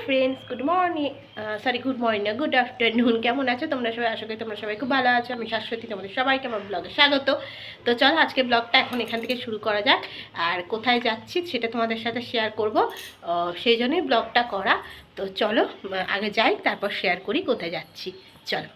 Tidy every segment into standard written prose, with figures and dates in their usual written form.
Friends, good morning. Good morning না, good afternoon. কেমন আছো তোমরা সবাই? আশা করি তোমরা সবাই খুব ভালো আছো। আমি শাশ্বতী, তোমাদের সবাইকে আমার ব্লগে স্বাগত। তো চলো আজকে ব্লগটা এখন এখান থেকে শুরু করা যাক। আর কোথায় যাচ্ছি সেটা তোমাদের সাথে শেয়ার করব, সেই জন্যই ব্লগটা করা। তো চলো আগে যাই, তারপর শেয়ার করি কোথায় যাচ্ছি। চলো।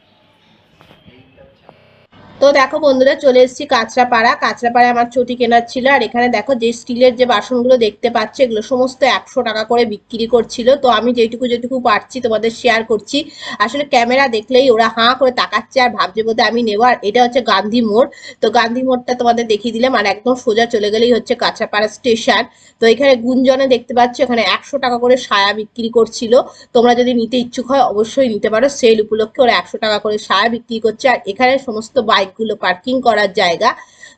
তো দেখো বন্ধুরা, চলে এসেছি কাঁচরাপাড়া। কাঁচরাপাড়ায় আমার চটি কেনার ছিল। আর এখানে দেখো যে স্টিলের যে বাসনগুলো দেখতে পাচ্ছ, এগুলো সমস্ত 100 টাকা করে বিক্রি করছিল। তো আমি যেটুকু যেটুকু পারছি তোমাদের শেয়ার করছি। আসলে ক্যামেরা দেখলেই ওরা হাঁ করে তাকাচ্ছে আর ভাবছে বোধ আমি নেবো। আর এটা হচ্ছে গান্ধী মোড়। তো গান্ধী মোড়টা তোমাদের দেখিয়ে দিলাম। আর একদম সোজা চলে গেলেই হচ্ছে কাঁচরাপাড়া স্টেশন। তো এখানে গুঞ্জনে দেখতে পাচ্ছ এখানে 100 টাকা করে সায়া বিক্রি করছিল। তোমরা যদি নিতে ইচ্ছুক হয় অবশ্যই নিতে পারো। সেল উপলক্ষে ওরা 100 টাকা করে সায়া বিক্রি করছে। আর এখানে সমস্ত বাইকগুলো পার্কিং করার জায়গা।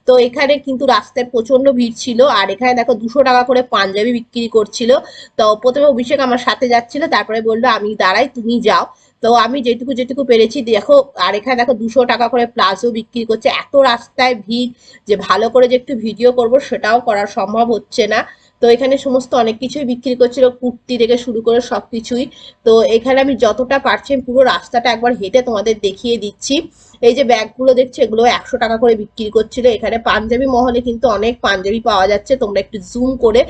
তো এখানে কিন্তু রাস্তায় প্রচন্ড ভিড় ছিল। আর এখানে দেখো 200 টাকা করে পাঞ্জাবি বিক্রি করছিল। তো প্রথমে অভিষেক আমার সাথে যাচ্ছিল, তারপরে বললো আমি দাঁড়াই, তুমি যাও। তো আমি যেটুকু যেটুকু পেরেছি দেখো। আর এখানে দেখো 200 টাকা করে প্লাজো বিক্রি করছে। এত রাস্তায় ভিড় যে ভালো করে যে একটু ভিডিও করব সেটাও করা সম্ভব হচ্ছে না। তো এখানে সমস্ত অনেক কিছুই বিক্রি করছিল, কুর্তি থেকে শুরু করে সবকিছুই। তো এখানে আমি যতটা পারছি পুরো রাস্তাটা একবার হেঁটে তোমাদের দেখিয়ে দিচ্ছি। এই যে ব্যাগগুলো দেখছো, এগুলো 100 টাকা করে বিক্রি করছিল। এখানে পাঞ্জাবি মহলে কিন্তু অনেক পাঞ্জাবি পাওয়া যাচ্ছে। তোমরা একটু জুম করে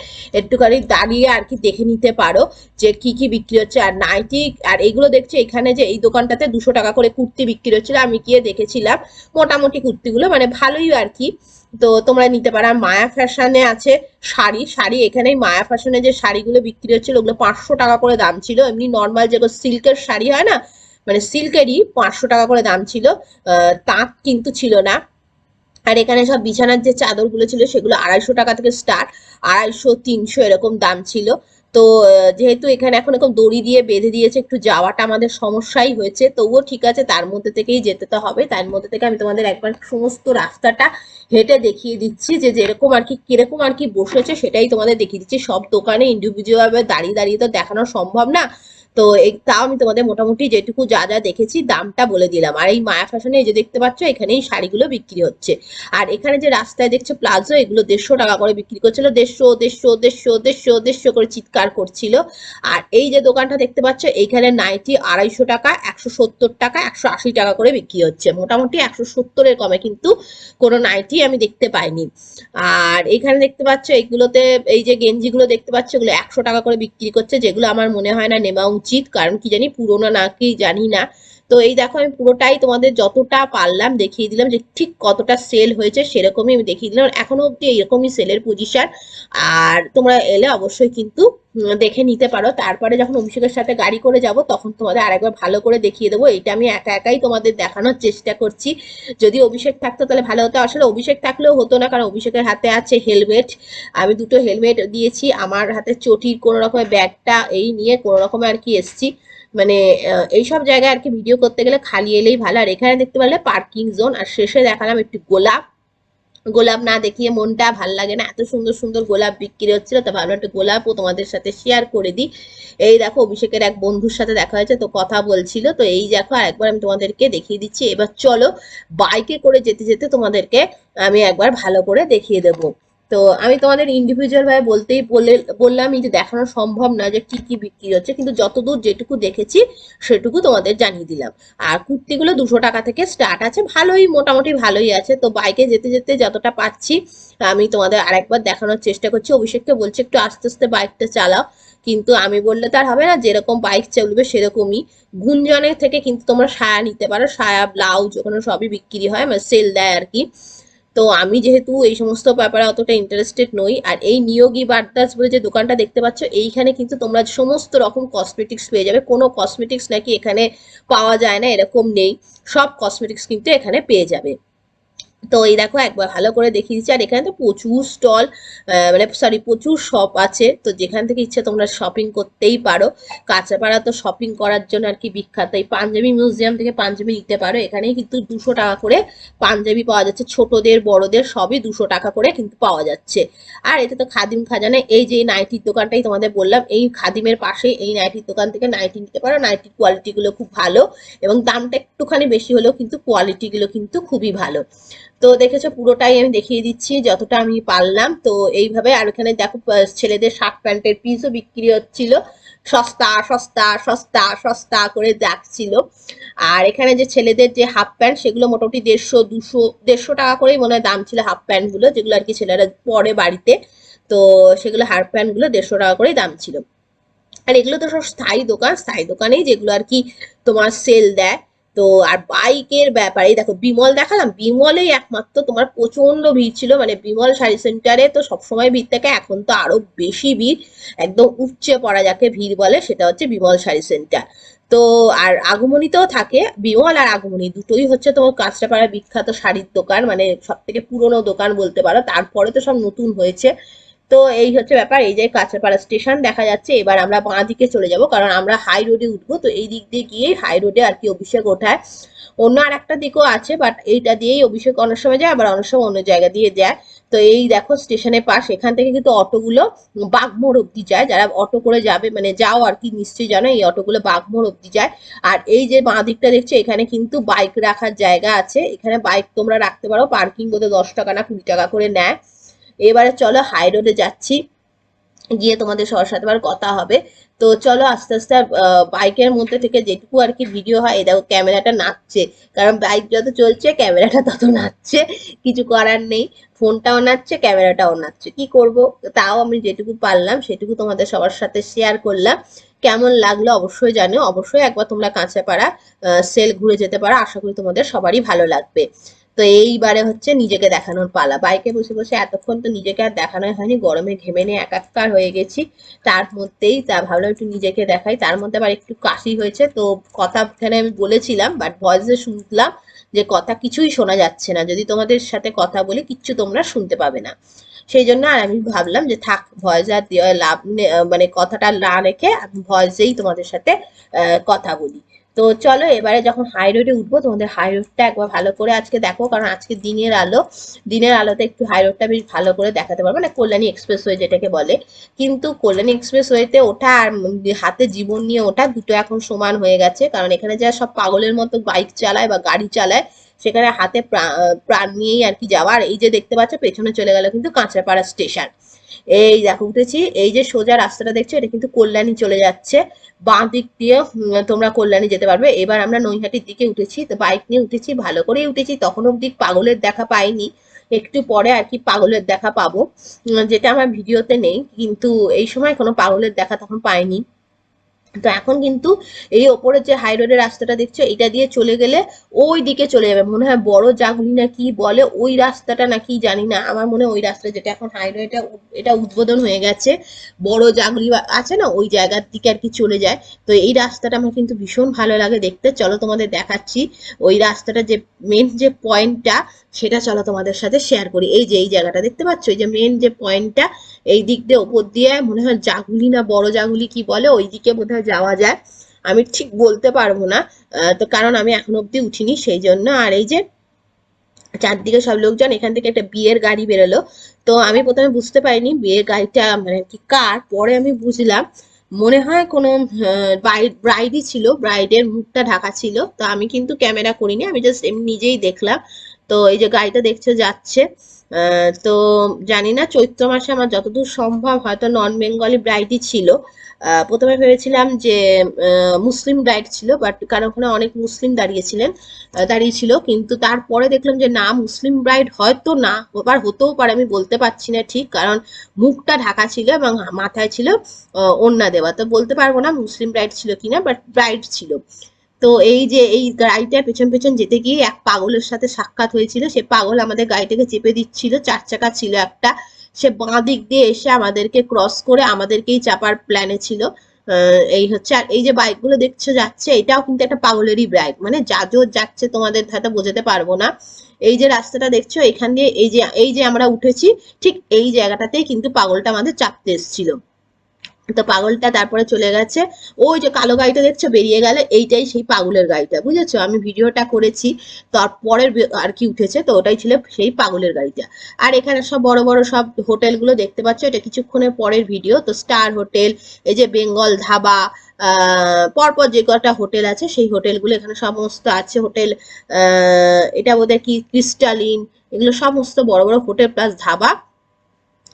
একটুখানি দাঁড়িয়ে আর কি দেখে নিতে পারো যে কি কি বিক্রি হচ্ছে। আর নাইটি আর এইগুলো দেখছো, এখানে যে এই দোকানটাতে 200 টাকা করে কুর্তি বিক্রি হচ্ছিল। আমি গিয়ে দেখেছিলাম মোটামুটি কুর্তিগুলো মানে ভালোই আর কি। তো তোমরা নিতে পারো। মায়া ফ্যাশনে আছে শাড়ি। শাড়ি এখানেই মায়া ফ্যাশনে যে শাড়িগুলো বিক্রি হচ্ছিল ওগুলো 500 টাকা করে দাম ছিল। এমনি নর্মাল যেগুলো সিল্কের শাড়ি হয় না, মানে সিল্কেরই 500 টাকা করে দাম ছিল। তাঁত কিন্তু ছিল না। আর এখানে সব বিছানার যে চাদরগুলো ছিল সেগুলো 250 টাকা থেকে স্টার্ট। 250, 300 এরকম দাম ছিল। তো যেহেতু এখানে এখন এরকম দড়ি দিয়ে বেঁধে দিয়েছে, একটু যাওয়াটা আমাদের সমস্যাই হয়েছে, তবুও ঠিক আছে, তার মধ্যে থেকেই যেতে তো হবে। তার মধ্যে থেকে আমি তোমাদের একবার সমস্ত রাস্তাটা হেঁটে দেখিয়ে দিচ্ছি যে যেরকম আর কি কিরকম আর কি বসেছে সেটাই তোমাদের দেখিয়ে দিচ্ছি। সব দোকানে ইন্ডিভিজুয়াল ভাবে দাঁড়িয়ে দাঁড়িয়ে তো দেখানো সম্ভব না। তো তাও আমি তোমাদের মোটামুটি যেটুকু যা যা দেখেছি দামটা বলে দিলাম। আর এই মায়া ফ্যাশনে এই যে দেখতে পাচ্ছ এখানেই শাড়িগুলো বিক্রি হচ্ছে। আর এখানে যে রাস্তায় দেখছো প্লাজো, এগুলো 150 টাকা করে বিক্রি করছিল। 150, 150, 150, 150 করে চিৎকার করছিল। আর এই যে দোকানটা দেখতে পাচ্ছ এইখানে নাইটি 250 টাকা, 170 টাকা, 180 টাকা করে বিক্রি হচ্ছে। মোটামুটি 170-এর কমে কিন্তু কোনো নাইটি আমি দেখতে পাইনি। আর এখানে দেখতে পাচ্ছ এইগুলোতে এই যে গেঞ্জিগুলো দেখতে পাচ্ছ এগুলো 100 টাকা করে বিক্রি করছে, যেগুলো আমার মনে হয় না নেওয়া উচিত, কারণ কি জানি পুরোনো নাকি জানি না। তো এই দেখো আমি পুরোটাই তোমাদের যতটা পারলাম দেখিয়ে দিলাম যে ঠিক কতটা সেল হয়েছে, সেরকমই আমি দেখিয়ে দিলাম। এখনো অব্দি এইরকমই সেলের পজিশন। আর তোমরা এলে অবশ্যই কিন্তু দেখে নিতে পারো। তারপরে যখন অভিষেকের সাথে গাড়ি করে যাব তখন তোমাদের আরেকবার ভালো করে দেখিয়ে দেবো। এটা আমি একা একাই তোমাদের দেখানোর চেষ্টা করছি। যদি অভিষেক থাকতো তাহলে ভালো হতো। আসলে অভিষেক থাকলেও হতো না, কারণ অভিষেকের হাতে আছে হেলমেট। আমি দুটো হেলমেট দিয়েছি, আমার হাতে চটির কোনো রকমের ব্যাগটা এই নিয়ে কোনো রকমে আর কি এসছি। মানে এইসব জায়গায় আর কি ভিডিও করতে গেলে খালি এলেই ভালো। আর এখানে দেখতে পারলে পার্কিং জোন। আর শেষে দেখালাম একটু গোলাপ। গোলাপ না দেখিয়ে মনটা ভাল লাগে না, এত সুন্দর সুন্দর গোলাপ বিক্রি হচ্ছিল, তো ভাবলাম একটা গোলাপও তোমাদের সাথে শেয়ার করে দিই। এই দেখো অভিষেকের এক বন্ধুর সাথে দেখা হয়েছে, তো কথা বলছিল। তো এই দেখো আরেকবার আমি তোমাদেরকে দেখিয়ে দিচ্ছি। এবার চলো বাইকে করে যেতে যেতে তোমাদেরকে আমি একবার ভালো করে দেখিয়ে দেবো। তো আমি তোমাদের ইন্ডিভিজুয়াল ভাবে বললামই যে দেখানো সম্ভব না যে কি কি বিক্রি হচ্ছে, কিন্তু যতদূর যেটুকু দেখেছি সেটুকু তোমাদের জানিয়ে দিলাম। আর কুর্তিগুলো 200 টাকা থেকে স্টার্ট আছে, ভালোই মোটামুটি ভালোই আছে। তো বাইকে যেতে যেতে যতটা পাচ্ছি আমি তোমাদের আরেকবার দেখানোর চেষ্টা করছি। অভিষেককে বলছি একটু আস্তে আস্তে বাইকটা চালাও, কিন্তু আমি বললে তার হবে না, যেরকম বাইক চলবে সেরকমই। গুঞ্জনের থেকে কিন্তু তোমরা সায়া নিতে পারো, সায়া ব্লাউজ ওখানে সবই বিক্রি হয়, মানে সেল দেয় আর কি। তো আমি যেহেতু এই সমস্ত ব্যাপারে অতটা ইন্টারেস্টেড নই। আর এই নিয়োগী বার্তাস বলে যে দোকানটা দেখতে পাচ্ছ, এইখানে কিন্তু তোমরা সমস্ত রকম কসমেটিক্স পেয়ে যাবে। কোনো কসমেটিক্স নাকি এখানে পাওয়া যায় না এরকম নেই, সব কসমেটিক্স কিন্তু এখানে পেয়ে যাবে। তো এই দেখো একবার ভালো করে দেখিয়ে দিচ্ছি। আর এখানে তো প্রচুর স্টল, মানে সরি প্রচুর শপ আছে, তো যেখান থেকে ইচ্ছে তোমরা শপিং করতেই পারো। কাঁচরাপাড়া তো শপিং করার জন্য আর কি বিখ্যাত। এই পাঞ্জাবি মিউজিয়াম থেকে পাঞ্জাবি নিতে পারো। এখানেই কিন্তু 200 টাকা করে পাঞ্জাবি পাওয়া যাচ্ছে, ছোটদের বড়দের সবই 200 টাকা করে কিন্তু পাওয়া যাচ্ছে। আর এতে তো খাদিম খাজানা, এই যে নাইটির দোকানটাই তোমাদের বললাম, এই খাদিমের পাশে এই নাইটির দোকান থেকে নাইটি নিতে পারো। নাইটির কোয়ালিটিগুলো খুব ভালো, এবং দামটা একটুখানি বেশি হলেও কিন্তু কোয়ালিটিগুলো কিন্তু খুবই ভালো। তো দেখেছো পুরোটাই আমি দেখিয়ে দিচ্ছি যতটা আমি পারলাম। তো এইভাবে। আর এখানে দেখো ছেলেদের শার্ট প্যান্টের পিসও বিক্রি হচ্ছিল। সস্তা সস্তা সস্তা সস্তা করে ডাকছিল। আর এখানে যে ছেলেদের যে হাফ প্যান্ট সেগুলো মোটামুটি 150 200 150 টাকা করেই মনে হয় দাম ছিল হাফ প্যান্ট গুলো, যেগুলো আর কি ছেলেরা পরে বাড়িতে। তো সেগুলো হাফ প্যান্ট গুলো 150 টাকা করেই দাম ছিল। আর এগুলো তো সব স্থায়ী দোকান, স্থায়ী দোকানেই যেগুলো আর কি তোমার সেল দেয়। তো আর বাইকের ব্যাপারে দেখো বিমল দেখালাম, বিমলেই একমাত্র তোমার প্রচন্ড ভিড় ছিল, মানে বিমল শাড়ি সেন্টারে তো সবসময় ভিড় থাকে, এখন তো আরো বেশি ভিড়, একদম উপচে পড়া যাকে ভিড় বলে সেটা হচ্ছে বিমল শাড়ি সেন্টার। তো আর আগমনীতেও থাকে, বিমল আর আগমনী দুটোই হচ্ছে তোমার কাঁচরাপাড়ার বিখ্যাত শাড়ির দোকান, মানে সব থেকে পুরনো দোকান বলতে পারো, তারপরে তো সব নতুন হয়েছে। তো এই হচ্ছে ব্যাপার, এই যে কাঁচরাপাড়া স্টেশন দেখা যাচ্ছে, এবার আমরা বাঁ দিকে চলে যাব কারণ আমরা হাই রোডে উঠবো, তো এই দিক দিয়ে গিয়ে হাই রোডে আর কি অভিষেক ওঠায়। অন্য আর একটা দিকও আছে, বাট এইটা দিয়েই অভিষেক অনেক সময় যায়, আবার অনেক সময় অন্য জায়গা দিয়ে যায়। তো এই দেখো স্টেশনের পাশ, এখান থেকে কিন্তু অটোগুলো বাগমোড় অব্দি যায়, যারা অটো করে যাবে মানে যাও আর কি নিশ্চয়ই জানো এই অটোগুলো বাগমোড় অব্দি যায়। আর এই যে বাঁ দিকটা দেখছো এখানে কিন্তু বাইক রাখার জায়গা আছে, এখানে বাইক তোমরা রাখতে পারো, পার্কিং বোধহয় 10 টাকা না 20 টাকা করে নেয়। এবারে চলো হাই রোডে যাচ্ছি, গিয়ে তোমাদের সবার সাথে আবার কথা হবে। তো চলো আস্তে আস্তে বাইকের মধ্যে থেকে যেটুকু আর কি ভিডিও হয়, এই দেখো ক্যামেরাটা নাচছে, কারণ বাইক যত চলছে ক্যামেরাটা তত নাচছে, কিছু করার নেই, ফোনটাও নাচছে ক্যামেরাটাও নাচছে, কি করব। তাও আমি যেটুকু পারলাম সেটুকু তোমাদের সবার সাথে শেয়ার করলাম। কেমন লাগলো অবশ্যই জানিও, অবশ্যই একবার তোমরা কাঁচরাপাড়া সেল ঘুরে যেতে পারো, আশা করি তোমাদের সবারই ভালো লাগবে। তো এইবারে হচ্ছে নিজেকে দেখানোর পালা, বাইকে বসে বসে এতক্ষণ তো নিজেকে আর দেখানোই হয়নি, গরমে ঘেমে নিয়ে একাকার হয়ে গেছি, তার মধ্যেই তা ভাবলাম একটু নিজেকে দেখাই, তার মধ্যে আবার একটু কাশি হয়েছে, তো কথা এখানে আমি বলেছিলাম বাট ভয়েসে শুনলাম যে কথা কিছুই শোনা যাচ্ছে না, যদি তোমাদের সাথে কথা বলি কিচ্ছু তোমরা শুনতে পাবে না। সেই জন্য আর আমি ভাবলাম যে থাক ভয়েস আর দেওয়া লাভ মানে কথাটা না রেখে আমি ভয়েসেই তোমাদের সাথে কথা বলি। তো চলো এবারে যখন হাই রোডে উঠবো তোমাদের হাই রোডটা একবার ভালো করে আজকে দেখো, কারণ আজকে দিনের আলো, দিনের আলোতে একটু হাই রোডটা বেশ ভালো করে দেখাতে পারবো, মানে কল্যাণী এক্সপ্রেসওয়ে যেটাকে বলে। কিন্তু কল্যাণী এক্সপ্রেসওয়েতে ওঠা আর হাতে জীবন নিয়ে ওঠা দুটো এখন সমান হয়ে গেছে, কারণ এখানে যা সব পাগলের মতো বাইক চালায় বা গাড়ি চালায়, সেখানে হাতে প্রাণ নিয়েই আর কি যাওয়ার। এই যে দেখতে পাচ্ছ পেছনে চলে গেল কিন্তু কাঁচরাপাড়া স্টেশন, এই দেখো উঠেছি, এই যে সোজা রাস্তাটা দেখছো এটা কিন্তু কল্যাণী চলে যাচ্ছে, বাঁ দিক দিয়ে তোমরা কল্যাণী যেতে পারবে। এবার আমরা নৈহাটির দিকে উঠেছি, তো বাইক নিয়ে উঠেছি, ভালো করেই উঠেছি, তখন অব্দি পাগলের দেখা পাইনি, একটু পরে আর কি পাগলের দেখা পাবো, যেটা আমার ভিডিওতে নেই, কিন্তু এই সময় কোনো পাগলের দেখা তখন পাইনি। তো এখন কিন্তু এই ওপরে যে হাই রোডের রাস্তাটা দেখছো এটা দিয়ে চলে গেলে ওই দিকে চলে যাবে, মনে হয় বড় জাগুলি না কি বলে ওই রাস্তাটা, নাকি জানি না, আমার মনে হয় ওই রাস্তা যেটা এখন হাই রোড এটা উদ্বোধন হয়ে গেছে, বড় জাগুলি আছে না ওই জায়গার দিকে আর কি চলে যায়। তো এই রাস্তাটা আমার কিন্তু ভীষণ ভালো লাগে দেখতে, চলো তোমাদের দেখাচ্ছি ওই রাস্তাটা যে মেন যে পয়েন্টটা, সেটা চলো তোমাদের সাথে শেয়ার করি। এই যে এই জায়গাটা দেখতে পাচ্ছ, এই যে মেন যে পয়েন্টটা, এই দিক দিয়ে ওপর দিয়ে মনে হয় জাগুলি না বড় জাগুলি কি বলে ওই দিকে বোধহয় যাওয়া যায়, আমি ঠিক বলতে পারবো না। তো কারণ আমি এখন অব্দি উঠিনি সেই জন্য। আর এই যে চারদিকে সব লোকজন, এখান থেকে একটা বিয়ের গাড়ি বেরোলো, তো আমি প্রথমে বুঝতে পারিনি বিয়ের গাড়িটা মানে কি কার, পরে আমি বুঝলাম মনে হয় কোনো ব্রাইডই ছিল, ব্রাইডের মুখটা ঢাকা ছিল, তো আমি কিন্তু ক্যামেরা করিনি, আমি জাস্ট এমনি নিজেই দেখলাম। তো এই যে গাড়িটা দেখছো যাচ্ছে, তো জানি না চৈত্র মাসে আমার যতদূর সম্ভব হয়তো নন বেঙ্গলি ব্রাইডই ছিল। প্রথমে ভেবেছিলাম যে মুসলিম ব্রাইড ছিল, বাট কারণ ওখানে অনেক মুসলিম দাঁড়িয়েছিলেন, দাঁড়িয়েছিল, কিন্তু তারপরে দেখলাম যে না মুসলিম ব্রাইড হয়তো না, আবার হতেও পারে আমি বলতে পারছি না ঠিক, কারণ মুখটা ঢাকা ছিল এবং মাথায় ছিল ওড়না দেওয়া, তো বলতে পারবো না মুসলিম ব্রাইড ছিল কিনা, বাট ব্রাইড ছিল। তো এই যে এই গাড়িটার পেছন পেছন যেতে গিয়ে এক পাগলের সাথে সাক্ষাৎ হয়েছিল, সে পাগল আমাদের গাড়িটাকে চেপে দিচ্ছিল, 4 চাকা ছিল একটা, সে বাঁ দিক দিয়ে এসে আমাদেরকে ক্রস করে আমাদেরকেই চাপার প্ল্যানে ছিল। এই হচ্ছে, আর এই যে বাইক গুলো দেখছো যাচ্ছে এটাও কিন্তু একটা পাগলেরই বাইক, মানে যাজোর যাচ্ছে তোমাদের হয়তো বোঝাতে পারবো না। এই যে রাস্তাটা দেখছো এখান দিয়ে এই যে আমরা উঠেছি, ঠিক এই জায়গাটাতেই কিন্তু পাগলটা আমাদের চাপতে এসেছিল। তো পাগলটা তারপরে চলে গেছে, ওই যে কালো গাড়িটা দেখছো বেরিয়ে গেলে এইটাই সেই পাগলের গাড়িটা, বুঝেছো, আমি ভিডিওটা করেছি তারপরের আর কি উঠেছে, তো ওটাই ছিল সেই পাগলের গাড়িটা। আর এখানে সব বড় বড় সব হোটেলগুলো দেখতে পাচ্ছ, এটা কিছুক্ষণের পরের ভিডিও, তো স্টার হোটেল, এই যে বেঙ্গল ধাবা, পরপর যে কটা হোটেল আছে সেই হোটেলগুলো এখানে সমস্ত আছে, হোটেল এটা বোধহয় কি ক্রিস্টালিন, এগুলো সমস্ত বড় বড় হোটেল প্লাস ধাবা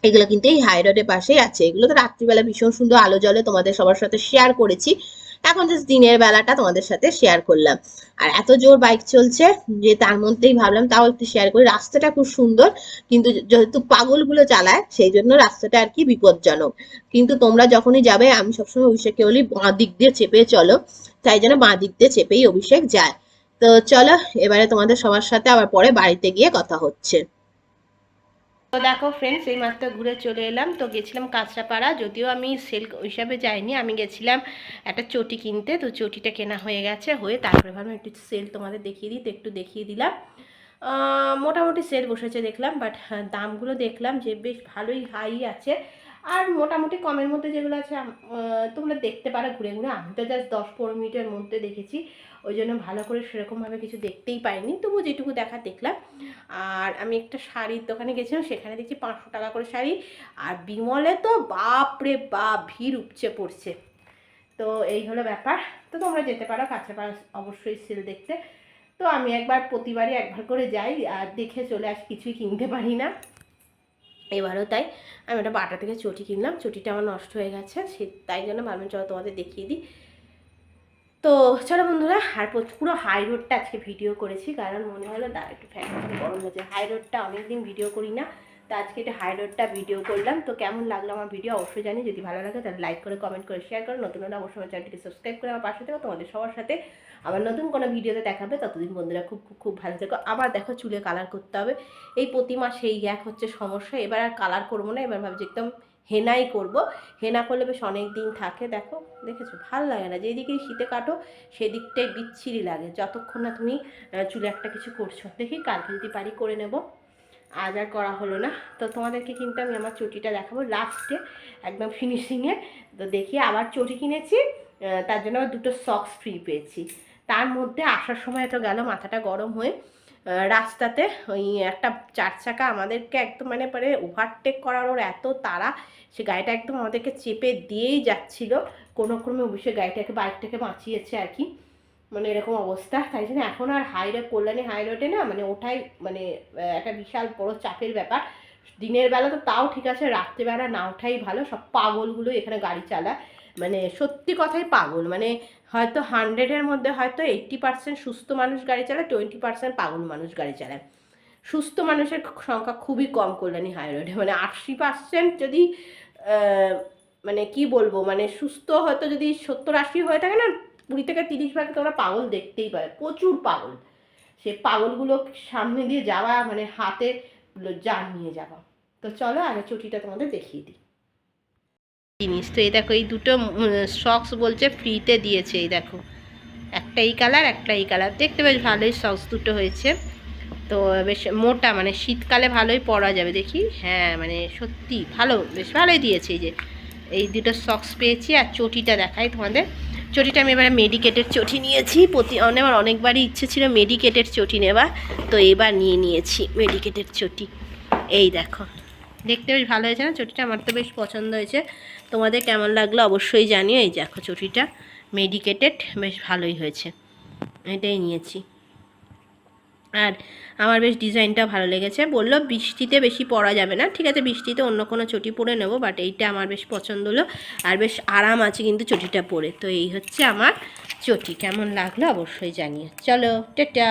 এগুলো কিন্তু এই হাই রোডের পাশেই আছে। এগুলো তো রাত্রিবেলা ভীষণ সুন্দর আলো জ্বলে, তোমাদের সবার সাথে শেয়ার করেছি। এখন জাস্ট দিনের বেলাটা তোমাদের সাথে শেয়ার করলাম। আর এত জোর বাইক চলছে যে তার মধ্যেই ভাবলাম তাও একটু শেয়ার করি। রাস্তাটা খুব সুন্দর, কিন্তু যেহেতু পাগলগুলো চালায় সেই জন্য রাস্তাটা আর কি বিপজ্জনক। কিন্তু তোমরা যখনই যাবে, আমি সবসময় অভিষেককে বলি বাঁ দিক দিয়ে চেপে চলো, তাই জন্য বাঁ দিক দিয়ে চেপেই অভিষেক যায়। তো চলো, এবারে তোমাদের সবার সাথে আবার পরে বাড়িতে গিয়ে কথা হচ্ছে। তো দেখো ফ্রেন্ডস, এই মাত্র ঘুরে চলে এলাম। তো গেছিলাম কাঁচরাপাড়া, যদিও আমি সেল হিসাবে যাইনি, আমি গেছিলাম একটা চটি কিনতে। তো চটিটা কেনা হয়ে গেছে, হয়ে তারপরে ভাবলাম একটু সেল তোমাদের দেখিয়ে দিই, তো একটু দেখিয়ে দিলাম। মোটামুটি সেল বসেছে দেখলাম, বাট দামগুলো দেখলাম যে বেশ ভালোই হাই আছে। আর মোটামুটি কমের মধ্যে যেগুলো আছে তোমরা দেখতে পারো ঘুরে ঘুরে। আমি তো জাস্ট 10-15 মিনিটের মধ্যে দেখেছি, ওই জন্য ভালো করে সেরকমভাবে কিছু দেখতেই পাইনি, তবু যেটুকু দেখা দেখলাম। আর আমি একটা শাড়ির দোকানে গেছিলাম, সেখানে দেখছি 500 টাকা করে শাড়ি। আর বিমলে তো বাপরে বাপ ভিড় উপচে পড়ছে। তো এই হলো ব্যাপার। তো তোমরা যেতে পারো কাঁচরাপাড়া অবশ্যই সেল দেখতে। তো আমি প্রতিবারই একবার করে যাই আর দেখে চলে আসি, কিছুই কিনতে পারি না। এবারও তাই আমি একটা বাটা থেকে চটি কিনলাম, চটিটা আমার নষ্ট হয়ে গেছে, তাই জন্য ভাবলাম চলো তোমাদের দেখিয়ে দিই। তো চলো বন্ধুরা, আর পুরো হাই রোডটা আজকে ভিডিও করেছি, কারণ মনে হলো একটু ফ্যান গরম হয়েছে। হাই রোডটা অনেকদিন ভিডিও করি না, তো আজকে একটু হাই রোডটা ভিডিও করলাম। তো কেমন লাগলো আমার ভিডিও অবশ্যই জানি, যদি ভালো লাগে তাহলে লাইক করে কমেন্ট করে শেয়ার করো। নতুন হলে অবশ্যই আমার চ্যানেলটিকে সাবস্ক্রাইব করে আমার পাশে থেকো। তোমাদের সবার সাথে আবার নতুন কোনো ভিডিওতে দেখাবে। ততদিন বন্ধুরা খুব খুব খুব ভালো থেকো। আবার দেখো চুলে কালার করতে হবে, এই প্রতি মাসে এই এক হচ্ছে সমস্যা। এবার আর কালার করবো না, এবার ভাবছি একদম হেনাই করব। হেনা করলে বেশ অনেক দিন থাকে। দেখো দেখেছো, ভাল লাগে না, যেদিকেই শীতে কাটো সেদিকটাই বিচ্ছিরি লাগে, যতক্ষণ না তুমি চুলে একটা কিছু করছো। দেখি কালকে যদি পারি করে নেব, আজ আর করা হলো না। তো তোমাদেরকে কিন্তু আমি আমার চটিটা দেখাবো লাস্টে, একদম ফিনিশিংয়ে। তো দেখি আবার চটি কিনেছি, তার জন্য আবার 2টো সক্স ফ্রি পেয়েছি। তার মধ্যে আসার সময় তো গেল মাথাটা গরম হয়ে, রাস্তাতে ওই একটা 4 চাকা আমাদেরকে একদম মানে পরে ওভারটেক করার ওর এত তাড়া, সে গাড়িটা একদম আমাদেরকে চেপে দিয়েই যাচ্ছিল। কোনো ক্রমে অবশ্যই বাইকটাকে বাঁচিয়েছে আর কি, মানে এরকম অবস্থা। তাই জন্য এখন আর কল্যাণী হাই রোডে না মানে ওঠাই মানে একটা বিশাল বড় চাপের ব্যাপার। দিনের বেলা তো তাও ঠিক আছে, রাত্রেবেলা না ওঠাই ভালো। সব পাগলগুলো এখানে গাড়ি চালায়, মানে সত্যি কথাই পাগল। মানে হয়তো 100-এর মধ্যে হয়তো 80% সুস্থ মানুষ গাড়ি চালায়, 20% পাগল মানুষ গাড়ি চালায়। সুস্থ মানুষের সংখ্যা খুবই কম কল্যাণী হাই রোডে, মানে 80% যদি মানে কি বলবো, মানে সুস্থ হয়তো যদি 70-80 হয়ে থাকে না, 20 থেকে 30 ভাগ তোমরা পাগল দেখতেই পাবে, প্রচুর পাগল। সে পাগলগুলো সামনে দিয়ে যাওয়া মানে হাতে জান নিয়ে যাওয়া। তো চলো আগে চটিটা তোমাদের দেখিয়ে দিই জিনিস। তো এই দেখো, এই 2টো সক্স বলছে ফ্রিতে দিয়েছে। এই দেখো, একটা এই কালার, একটা এই কালার, দেখতে বেশ ভালোই সক্স দুটো হয়েছে। তো বেশ মোটা, মানে শীতকালে ভালোই পরা যাবে। দেখি, হ্যাঁ মানে সত্যি ভালো, বেশ ভালোই দিয়েছে। এই যে এই 2টো সক্স পেয়েছি। আর চটিটা দেখাই তোমাদের। চটিটা আমি এবারে মেডিকেটের চটি নিয়েছি। আমার অনেকবারই ইচ্ছে ছিল মেডিকেটের চটি নেওয়া, তো এবার নিয়েছি মেডিকেটের চটি। এই দেখো, দেখতে বেশ ভালো হয়েছে না চটিটা? আমার তো বেশ পছন্দ হয়েছে। তোমাদের কেমন লাগলো অবশ্যই জানিও। এই দেখো চটিটা মেডিকেটেড, বেশ ভালোই হয়েছে, এটাই নিয়েছি। আর আমার বেশ ডিজাইনটা ভালো লেগেছে। বললো বৃষ্টিতে বেশি পরা যাবে না, ঠিক আছে বৃষ্টিতে অন্য কোনো চটি পরে নেবো, বাট এইটা আমার বেশ পছন্দ হলো। আর বেশ আরাম আছে কিন্তু চটিটা পরে। তো এই হচ্ছে আমার চটি, কেমন লাগলো অবশ্যই জানিয়ে। চলো টাটা।